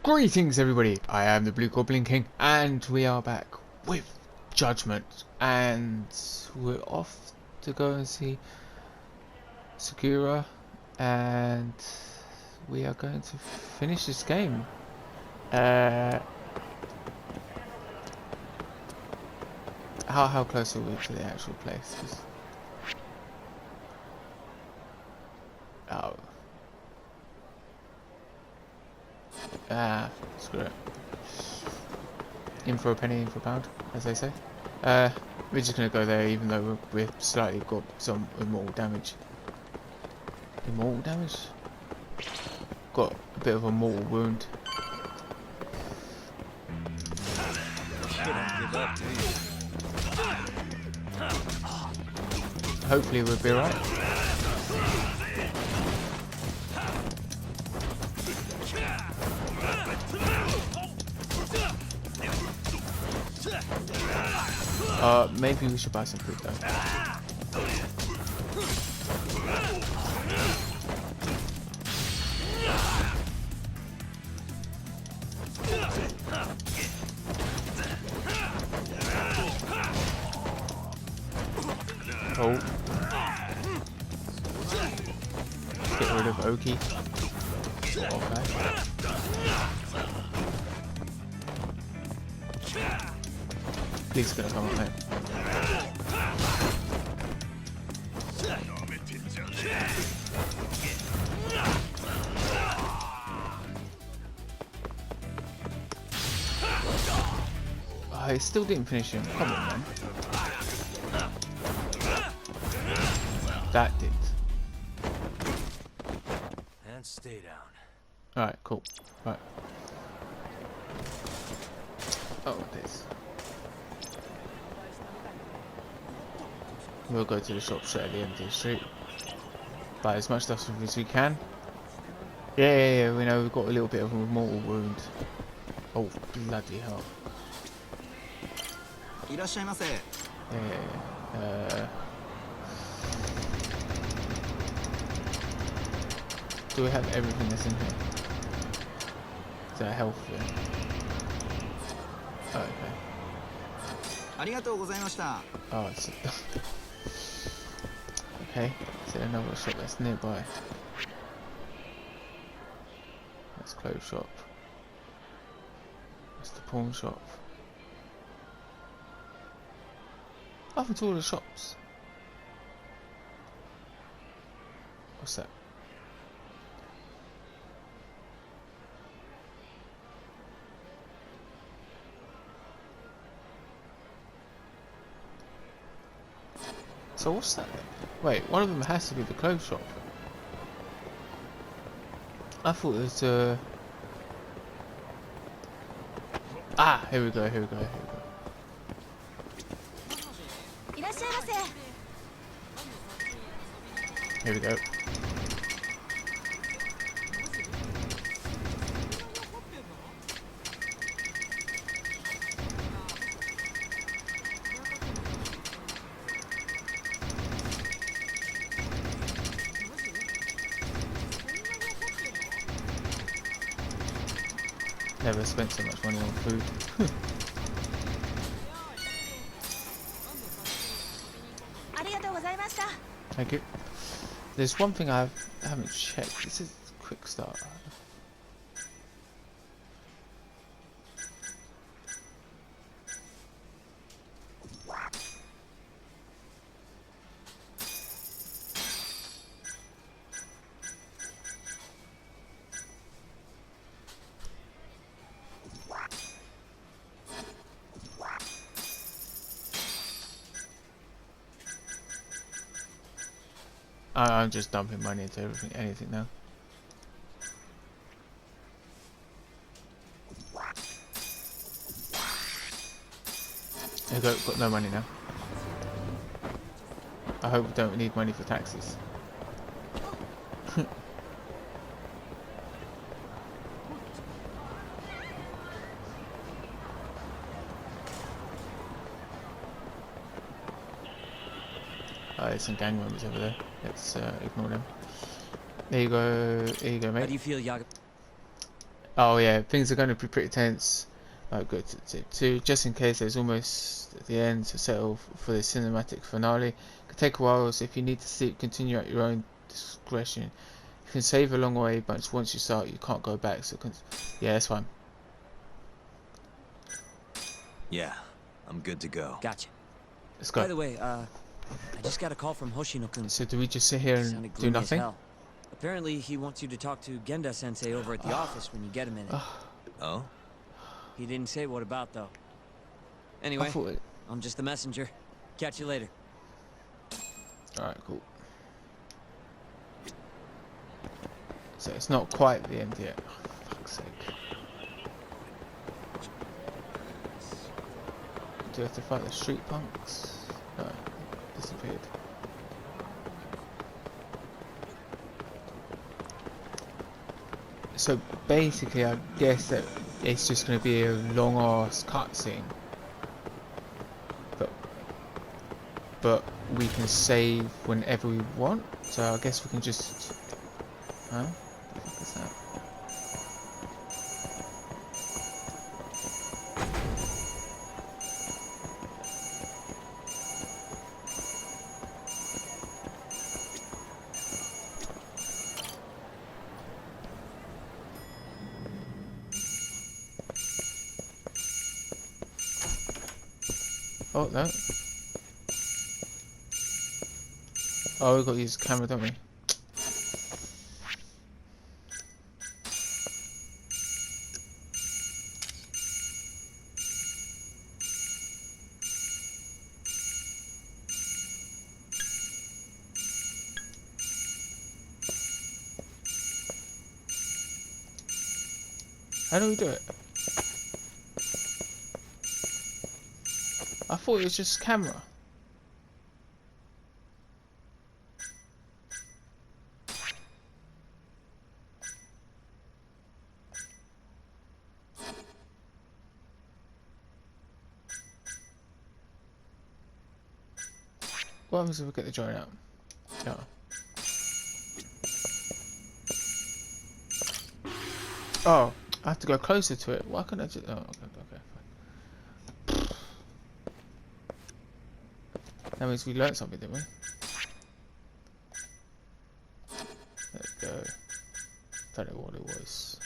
Greetings everybody, I am the Blue Goblin King and we are back with Judgment, and we're off to go and see Sakura, and we are going to finish this game. How close are we to the actual place? Oh. Screw it. In for a penny, in for a pound, as they say. We're just gonna go there, even though we've slightly got some immortal damage. Immortal damage? Got a bit of a mortal wound. Hopefully we'll be alright. Maybe we should buy some food though. Oh. Get rid of Oki. Okay. He's gonna come on there. I still didn't finish him. Come on, man. That did. And stay down. Alright, cool. Right. Oh, this. We'll go to the shop straight at the end of the street. Buy as much stuff as we can. Yeah, we know we've got a little bit of a mortal wound. Oh, bloody hell. Yeah. Do we have everything that's in here? Is that health? Yeah. Oh, okay. Oh, it's okay. Is there another shop that's nearby? That's clothes shop. That's the pawn shop. I've been to all the shops. What's that? So what's that then? Wait, one of them has to be the clothes shop. I thought it was Ah, here we go. Here we go. Never spent so much money on food. Thank you. There's one thing I haven't checked. This is quick start. I'm just dumping money into anything now. There you go, got no money now. I hope we don't need money for taxes. There's some gang members over there. Let's ignore them. There you go, mate. How do you feel, Yaga? Oh yeah, things are going to be pretty tense. Good to just in case there's almost at the end to settle for the cinematic finale. It could take a while, so if you need to sleep, continue at your own discretion. You can save a long way, but once you start, you can't go back. So yeah, that's fine. Yeah, I'm good to go. Gotcha. Let's go. By the way, I just got a call from Hoshino-kun. So do we just sit here and Sounded do gloomy as nothing? hell. Apparently, he wants you to talk to Genda-sensei over at the office when you get a minute. Oh? He didn't say what about, though. I Anyway, thought it... I'm just the messenger. Catch you later. Alright, cool. So it's not quite the end yet. Oh, for fuck's sake. Do I have to fight the street punks? No, disappeared. So basically, I guess that it's just going to be a long ass cutscene, but we can save whenever we want. So I guess we can just, huh? What the fuck is that? Oh no. Oh, we got to use the camera, don't we? How do we do it? I thought it was just camera. What happens if we get the joint out? No. Oh, I have to go closer to it. Why can't I just... Oh, okay, fine. That means we learned something, didn't we? There we go. Don't know what it was.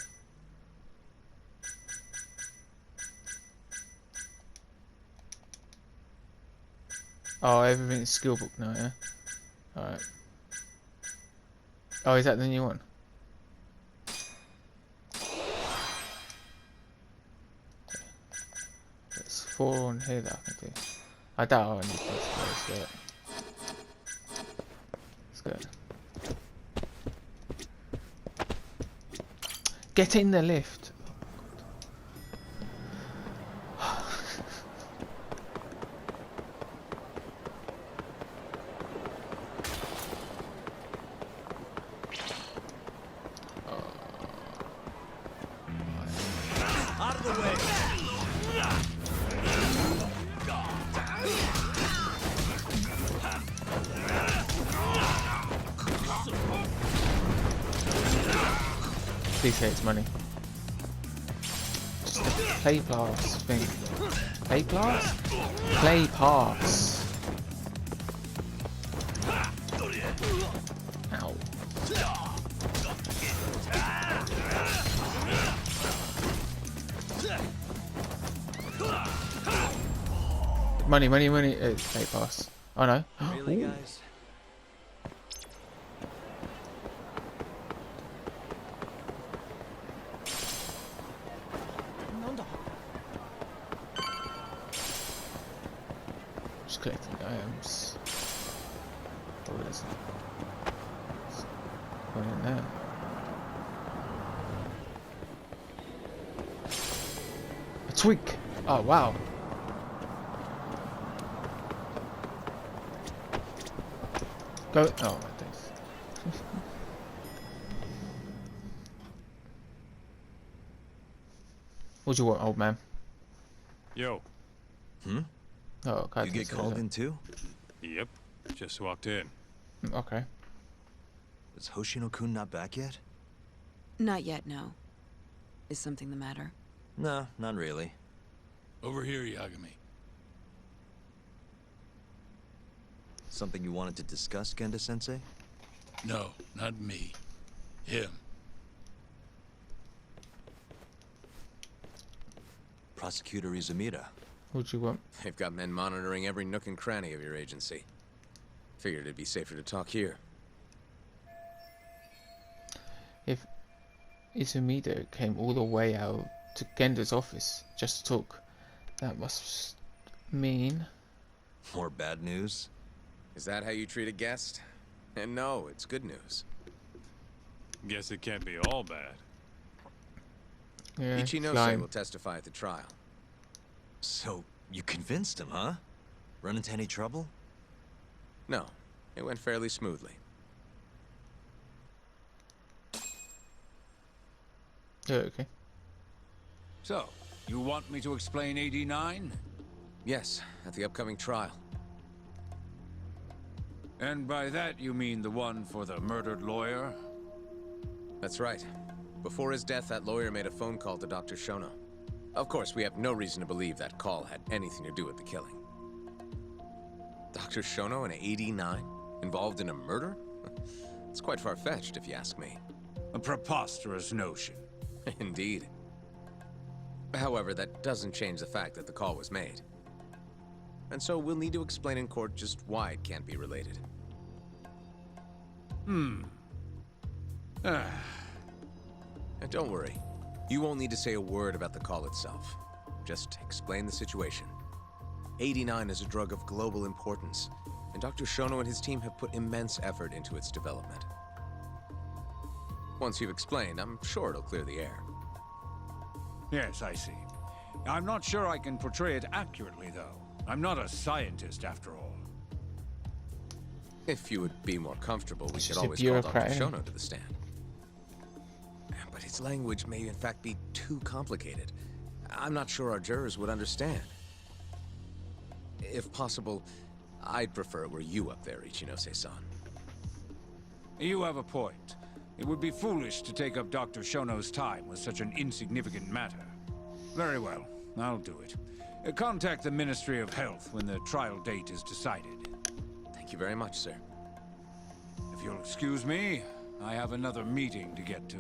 Oh, everything's skill book now, yeah? Alright. Oh, is that the new one? There's 4 on here that I can do. I doubt I need this. Let's go. Get in the lift. Out of the way! Please say it's money. Just a play pass thing. Play pass? Play pass. Ow. Money, money, money. Play pass. Oh no. Really, guys? Just collecting items. What is it? What in there? A twig! Oh wow! Go! Oh, thanks. What do you want, old man? Yo. Hmm? Oh, okay. You get called in too? Yep. Just walked in. Okay. Is Hoshino-kun not back yet? Not yet, no. Is something the matter? No, not really. Over here, Yagami. Something you wanted to discuss, Genda-sensei? No, not me. Him. Prosecutor Izumida. What do you want? They've got men monitoring every nook and cranny of your agency. Figured it'd be safer to talk here. If Izumida came all the way out to Genda's office just to talk, that must mean... More bad news? Is that how you treat a guest? And no, it's good news. Guess it can't be all bad. Yeah, Ichinose slime. will testify at the trial. So, you convinced him, huh? Run into any trouble? No, it went fairly smoothly. Yeah, okay. So, you want me to explain AD9? Yes, at the upcoming trial. And by that you mean the one for the murdered lawyer? That's right. Before his death, that lawyer made a phone call to Dr. Shono. Of course, we have no reason to believe that call had anything to do with the killing. Dr. Shono and AD9? Involved in a murder? It's quite far-fetched, if you ask me. A preposterous notion. Indeed. However, that doesn't change the fact that the call was made. And so we'll need to explain in court just why it can't be related. And don't worry. You won't need to say a word about the call itself. Just explain the situation. 89 is a drug of global importance, and Dr. Shono and his team have put immense effort into its development. Once you've explained, I'm sure it'll clear the air. Yes, I see. I'm not sure I can portray it accurately, though. I'm not a scientist, after all. If you would be more comfortable, we It's could just a always call Dr. bureaucrat. Shono to the stand. But his language may in fact be too complicated. I'm not sure our jurors would understand. If possible, I'd prefer it were you up there, Ichinose-san. You have a point. It would be foolish to take up Dr. Shono's time with such an insignificant matter. Very well, I'll do it. Contact the Ministry of Health when the trial date is decided. Thank you very much, sir. If you'll excuse me, I have another meeting to get to.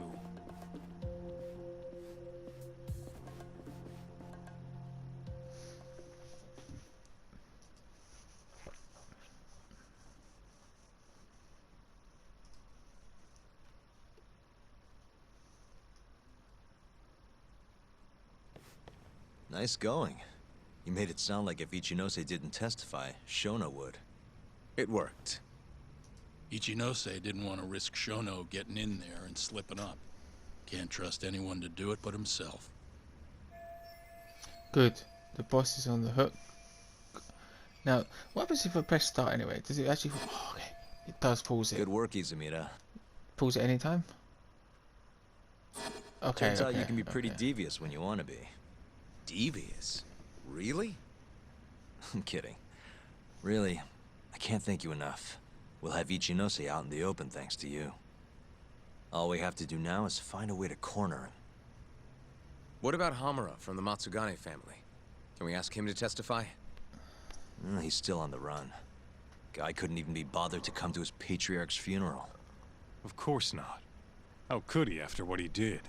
Nice going. You made it sound like if Ichinose didn't testify, Shono would. It worked. Ichinose didn't want to risk Shono getting in there and slipping up. Can't trust anyone to do it but himself. Good. The boss is on the hook. Now, what happens if I press start anyway? Does it actually... Oh, okay. It does pause it. Good work, Izumida. Pause it anytime? Okay, Turns out okay, you can be pretty okay. devious when you want to be. Devious? Really? I'm kidding. Really, I can't thank you enough. We'll have Ichinose out in the open thanks to you. All we have to do now is find a way to corner him. What about Hamura from the Matsugane family? Can we ask him to testify? He's still on the run. Guy couldn't even be bothered to come to his patriarch's funeral. Of course not. How could he after what he did?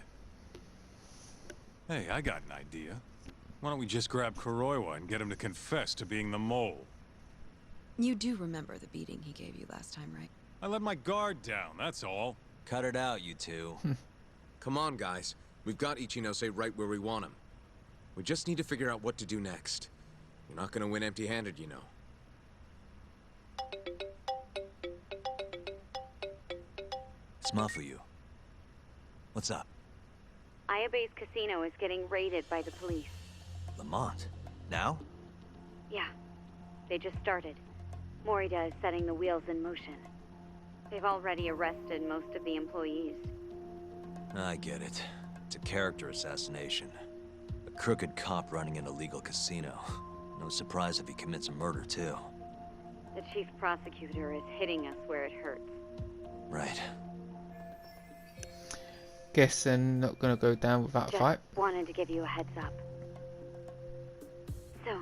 Hey, I got an idea. Why don't we just grab Kuroiwa and get him to confess to being the mole? You do remember the beating he gave you last time, right? I let my guard down, that's all. Cut it out, you two. Come on, guys. We've got Ichinose right where we want him. We just need to figure out what to do next. You're not gonna win empty-handed, you know. It's Mafuyu. What's up? Ayabe's casino is getting raided by the police. Lamont? Now? Yeah, they just started. Morita is setting the wheels in motion. They've already arrested most of the employees. I get it. It's a character assassination. A crooked cop running an illegal casino. No surprise if he commits a murder, too. The chief prosecutor is hitting us where it hurts. Right. Guess they're not gonna go down without a Just fight. wanted to give you a heads up. So,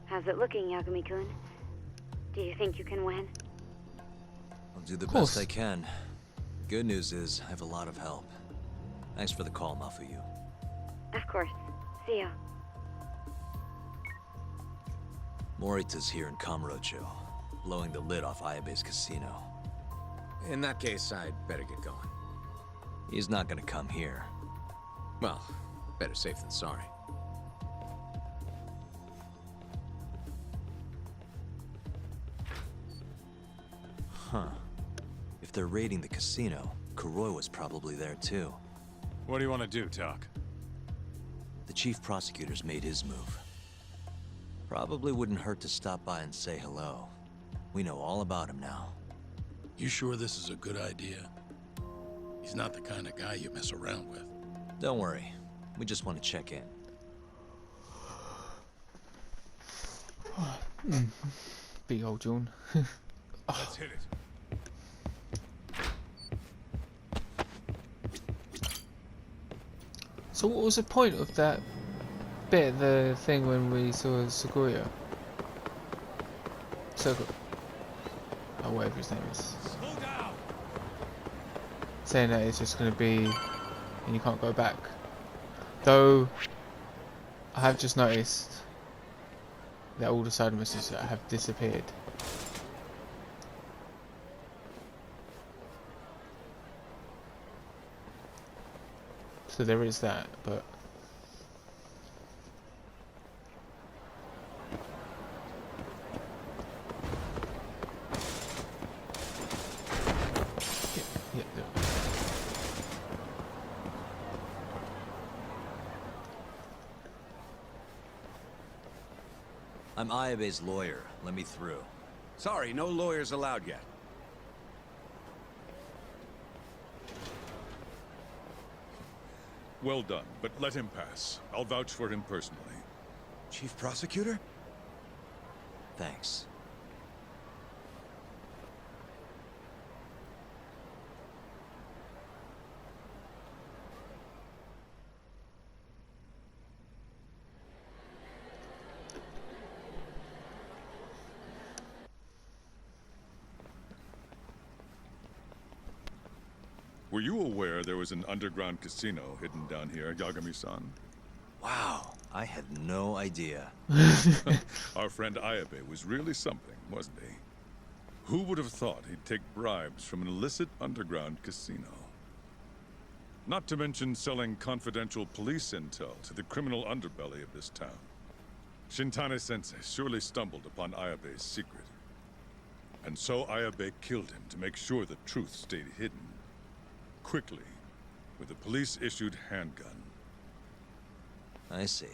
how's it looking, Yagami-kun? Do you think you can win? I'll do the course. best I can. Good news is, I have a lot of help. Thanks for the call, Mafuyu. Of course. See ya. Morita's here in Kamurocho, blowing the lid off Ayabe's casino. In that case, I'd better get going. He's not gonna come here. Well, better safe than sorry. Huh. If they're raiding the casino, Kuroi was probably there too. What do you want to do, Doc? The chief prosecutor's made his move. Probably wouldn't hurt to stop by and say hello. We know all about him now. You sure this is a good idea? He's not the kind of guy you mess around with. Don't worry. We just want to check in. Big old John. Let's hit it. So what was the point of that bit, the thing when we saw Sakuya? Oh, whatever his name is. Slow down. Saying that it's just going to be, and you can't go back. Though, I have just noticed that all the side messages have disappeared. So there is that, but yeah, I'm Ayabe's lawyer. Let me through. Sorry, no lawyers allowed yet. Well done, but let him pass. I'll vouch for him personally. Chief Prosecutor? Thanks. Were you aware there was an underground casino hidden down here, Yagami-san? Wow, I had no idea. Our friend Ayabe was really something, wasn't he? Who would have thought he'd take bribes from an illicit underground casino? Not to mention selling confidential police intel to the criminal underbelly of this town. Shintane-sensei surely stumbled upon Ayabe's secret. And so Ayabe killed him to make sure the truth stayed hidden. Quickly, with a police-issued handgun. I see.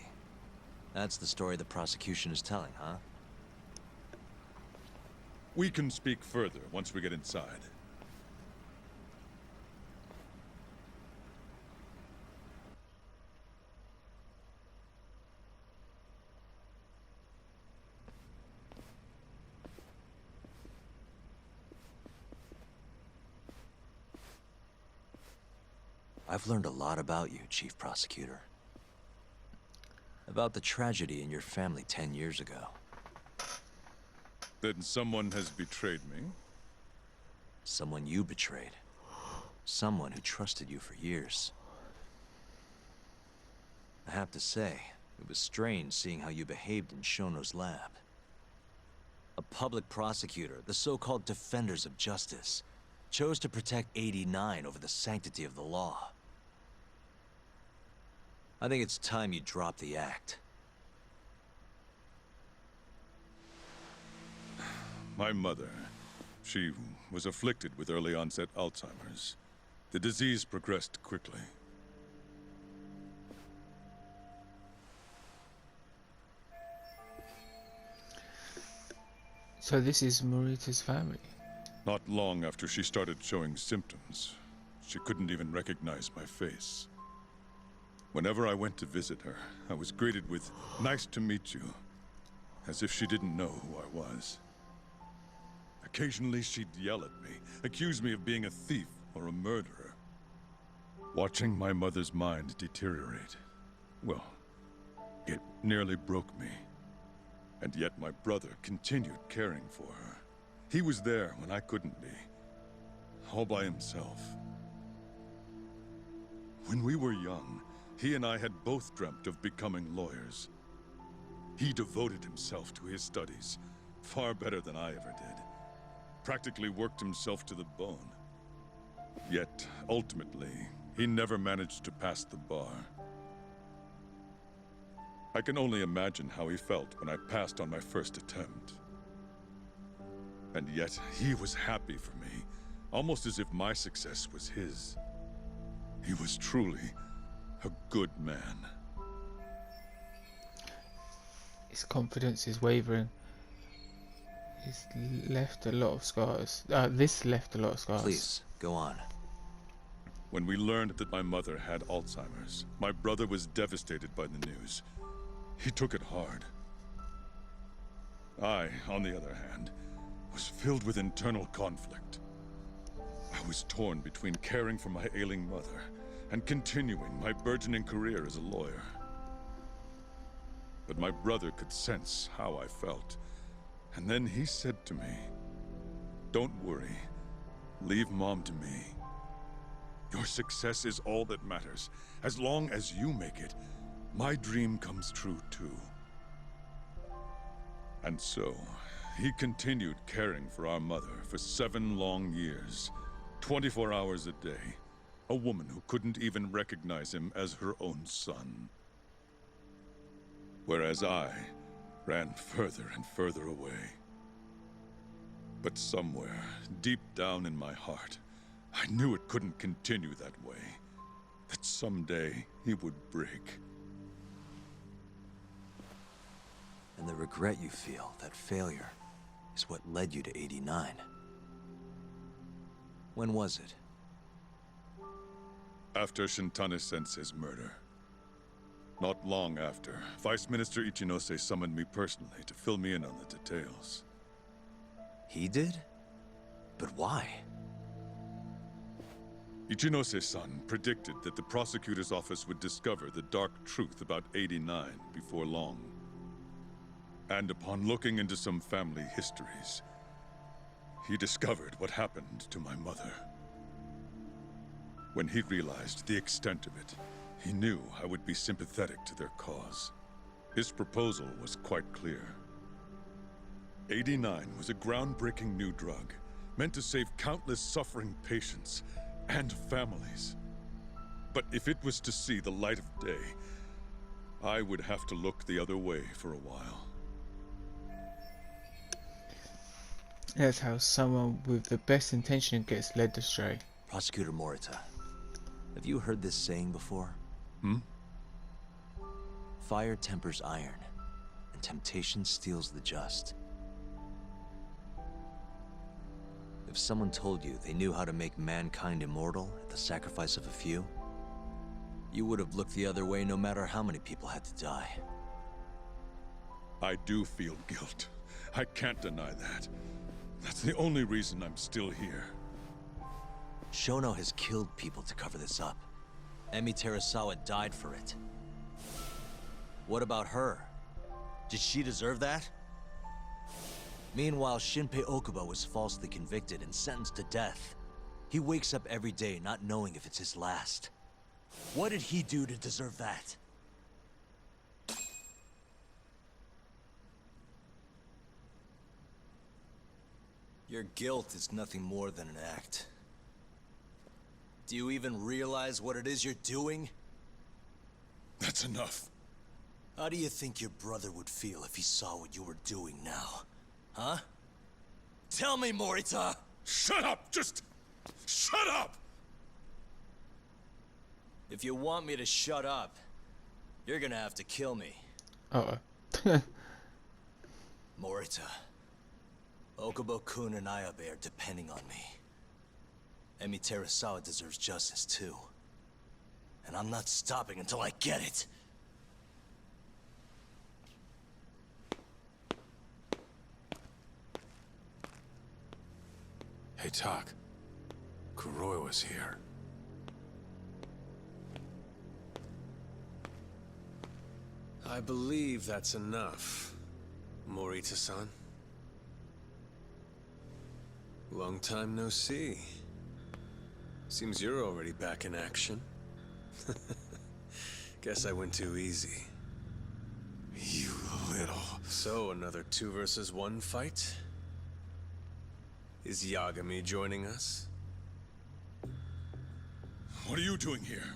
That's the story the prosecution is telling, huh? We can speak further once we get inside. I've learned a lot about you, Chief Prosecutor. About the tragedy in your family 10 years ago. Then someone has betrayed me? Someone you betrayed. Someone who trusted you for years. I have to say, it was strange seeing how you behaved in Shono's lab. A public prosecutor, the so-called defenders of justice, chose to protect 89 over the sanctity of the law. I think it's time you drop the act. My mother, she was afflicted with early onset Alzheimer's. The disease progressed quickly. so this is Morita's family. Not long after she started showing symptoms, she couldn't even recognize my face. Whenever I went to visit her, I was greeted with, "Nice to meet you," as if she didn't know who I was. Occasionally she'd yell at me, accuse me of being a thief or a murderer. Watching my mother's mind deteriorate, well, it nearly broke me. And yet my brother continued caring for her. He was there when I couldn't be, all by himself. When we were young, he and I had both dreamt of becoming lawyers. He devoted himself to his studies, far better than I ever did. Practically worked himself to the bone. Yet, ultimately, he never managed to pass the bar. I can only imagine how he felt when I passed on my first attempt. And yet, he was happy for me, almost as if my success was his. He was truly a good man. His confidence is wavering. He's left a lot of scars. This left a lot of scars. Please, go on. When we learned that my mother had Alzheimer's, my brother was devastated by the news. He took it hard. I, on the other hand, was filled with internal conflict. I was torn between caring for my ailing mother and continuing my burgeoning career as a lawyer. But my brother could sense how I felt, and then he said to me, "Don't worry. Leave Mom to me. Your success is all that matters. As long as you make it, my dream comes true too." And so, he continued caring for our mother for 7 long years, 24 hours a day, a woman who couldn't even recognize him as her own son. Whereas I ran further and further away. But somewhere, deep down in my heart, I knew it couldn't continue that way. That someday he would break. And the regret you feel, that failure, is what led you to 89. When was it? After Shintane-sensei's murder. Not long after, Vice Minister Ichinose summoned me personally to fill me in on the details. He did? But why? Ichinose-san predicted that the prosecutor's office would discover the dark truth about 89 before long. And upon looking into some family histories, he discovered what happened to my mother. When he realized the extent of it, he knew I would be sympathetic to their cause. His proposal was quite clear. 89 was a groundbreaking new drug, meant to save countless suffering patients and families. But if it was to see the light of day, I would have to look the other way for a while. That's how someone with the best intention gets led astray. Prosecutor Morita, have you heard this saying before? Fire tempers iron, and temptation steals the just. If someone told you they knew how to make mankind immortal at the sacrifice of a few, you would have looked the other way no matter how many people had to die. I do feel guilt. I can't deny that. That's the only reason I'm still here. Shono has killed people to cover this up. Emi Terasawa died for it. What about her? Did she deserve that? Meanwhile, Shinpei Okubo was falsely convicted and sentenced to death. He wakes up every day not knowing if it's his last. What did he do to deserve that? Your guilt is nothing more than an act. Do you even realize what it is you're doing? That's enough. How do you think your brother would feel if he saw what you were doing now? Huh? Tell me, Morita! Shut up! Just shut up! If you want me to shut up, you're gonna have to kill me. Uh-oh. Morita, Okubo-kun and Ayabe are depending on me. Emi Terasawa deserves justice too. And I'm not stopping until I get it. Hey, Tak. Kuroi was here. I believe that's enough, Morita-san. Long time no see. Seems you're already back in action. Guess I went too easy. You little... So, another 2 versus 1 fight? Is Yagami joining us? What are you doing here?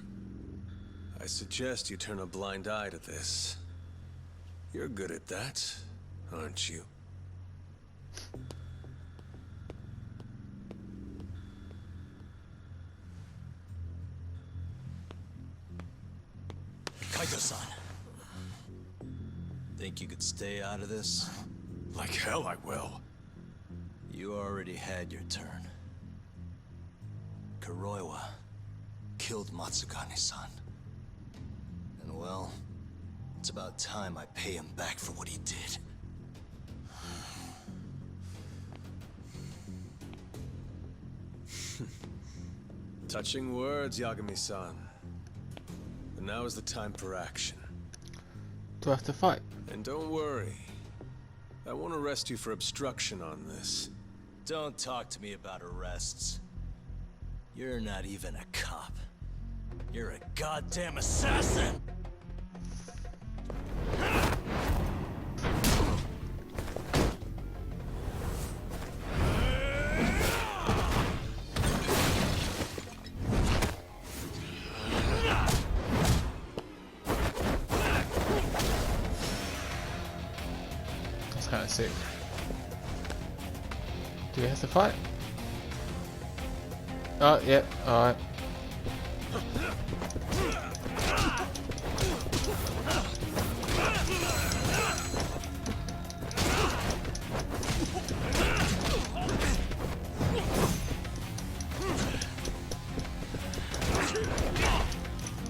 I suggest you turn a blind eye to this. You're good at that, aren't you? Kaito-san. Think you could stay out of this? Like hell I will. You already had your turn. Kuroiwa killed Matsugane-san. And well, it's about time I pay him back for what he did. Touching words, Yagami-san. But now is the time for action. Do I have to fight? And don't worry. I won't arrest you for obstruction on this. Don't talk to me about arrests. You're not even a cop. You're a goddamn assassin! That's kind of sick. Do we have to fight? Oh, yeah, alright.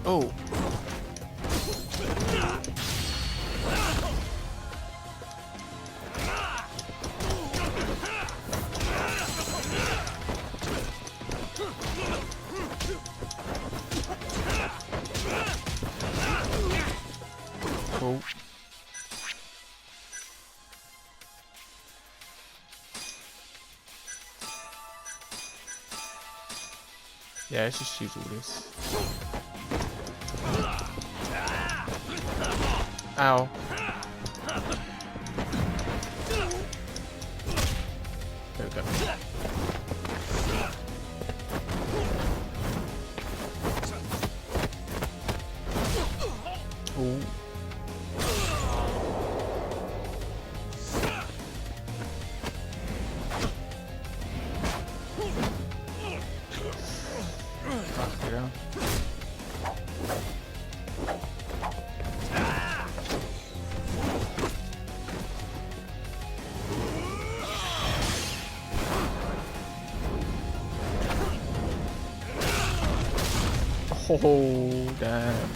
Oh. Oh. Yeah, let's just use all this. Ow. There we go. Ooh. Fuck it up. Oh, damn.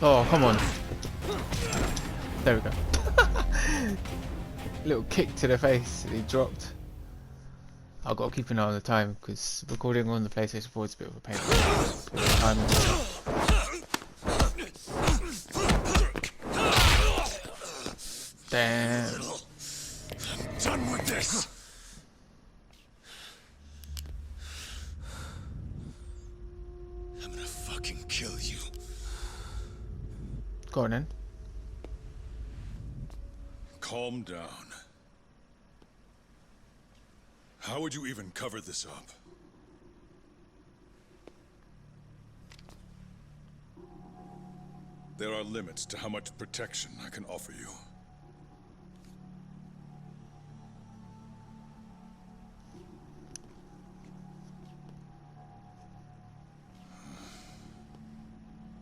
Oh, come on. There we go. Little kick to the face and he dropped. I've got to keep an eye on the time because recording on the PlayStation 4 is a bit of a pain. Damn. I'm done with this. Go on then. Calm down. How would you even cover this up? There are limits to how much protection I can offer you.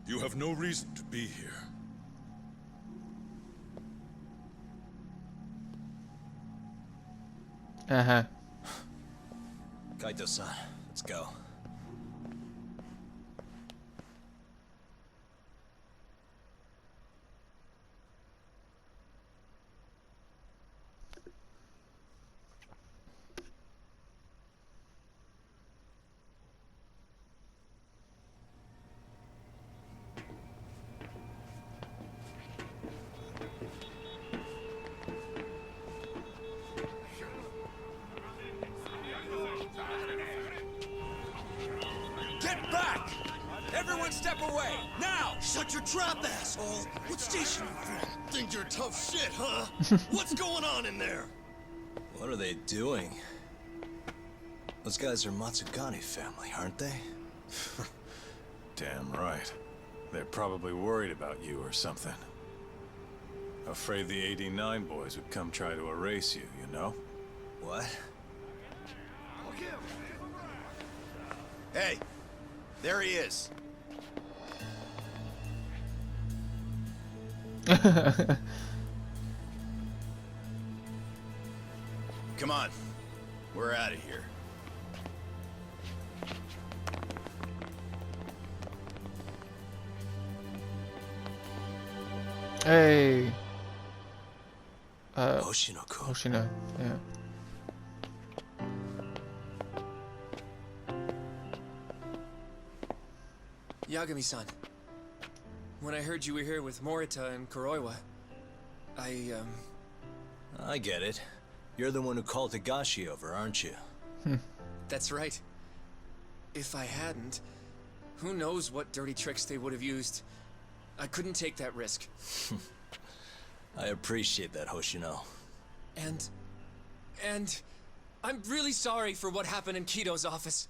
You have no reason to be here. Uh-huh. Kaito-san, let's go. Get back! Everyone step away, now! Shut your trap, asshole! What station are you from? Think you're tough shit, huh? What's going on in there? What are they doing? Those guys are Matsugani family, aren't they? Damn right. They're probably worried about you or something. Afraid the 89 boys would come try to erase you, you know? What? Hey, there he is. Come on, we're out of here. Hey. Hoshino-kun. Hoshino, yeah. Yagami-san, when I heard you were here with Morita and Kuroiwa, I get it. You're the one who called Higashi over, aren't you? That's right. If I hadn't, who knows what dirty tricks they would have used. I couldn't take that risk. I appreciate that, Hoshino. And I'm really sorry for what happened in Kito's office.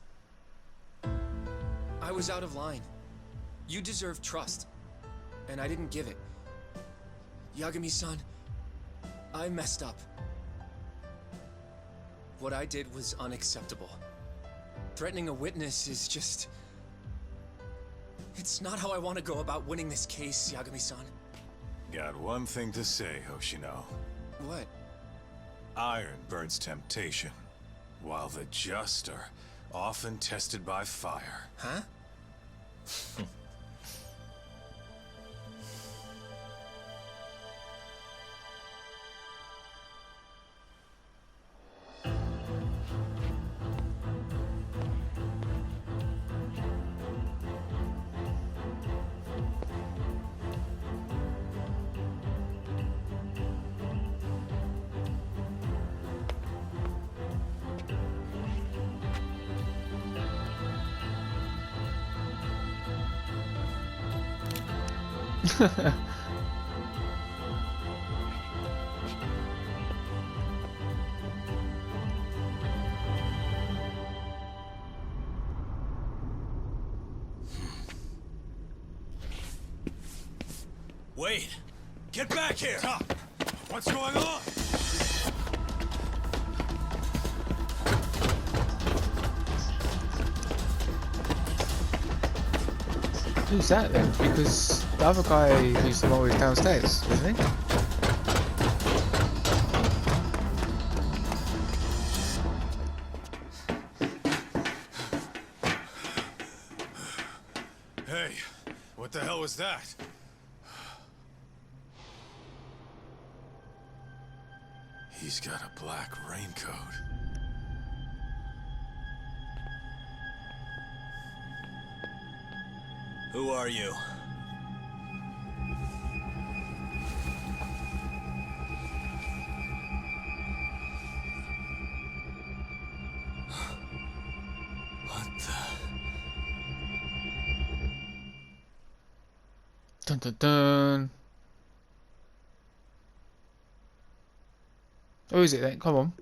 I was out of line. You deserve trust, and I didn't give it. Yagami-san, I messed up. What I did was unacceptable. Threatening a witness is just... It's not how I want to go about winning this case, Yagami-san. Got one thing to say, Hoshino. What? Iron burns temptation, while the just are often tested by fire. Huh? Wait! Get back here! Stop! What's going on? Who's that then? Because the other guy who's always downstairs, isn't he? Hey, what the hell was that? He's got a black raincoat. Who are you? Dun dun dun. Who is it then? Come on.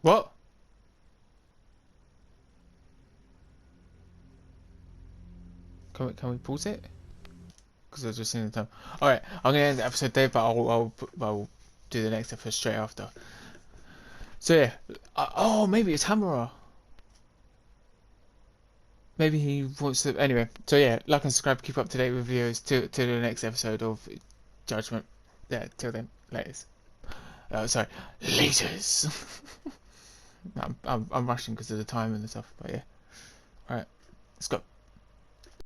What? Can we pause it? Because I've just seen the time. Alright, I'm gonna end the episode there, but I'll do the next episode straight after. So yeah, oh, maybe it's Hamura. Maybe he wants to. Anyway, so yeah, like and subscribe, keep up to date with videos to the next episode of Judgment. Yeah, till then, laters. Sorry, laters. I'm rushing because of the time and the stuff, but yeah. Alright, let's go.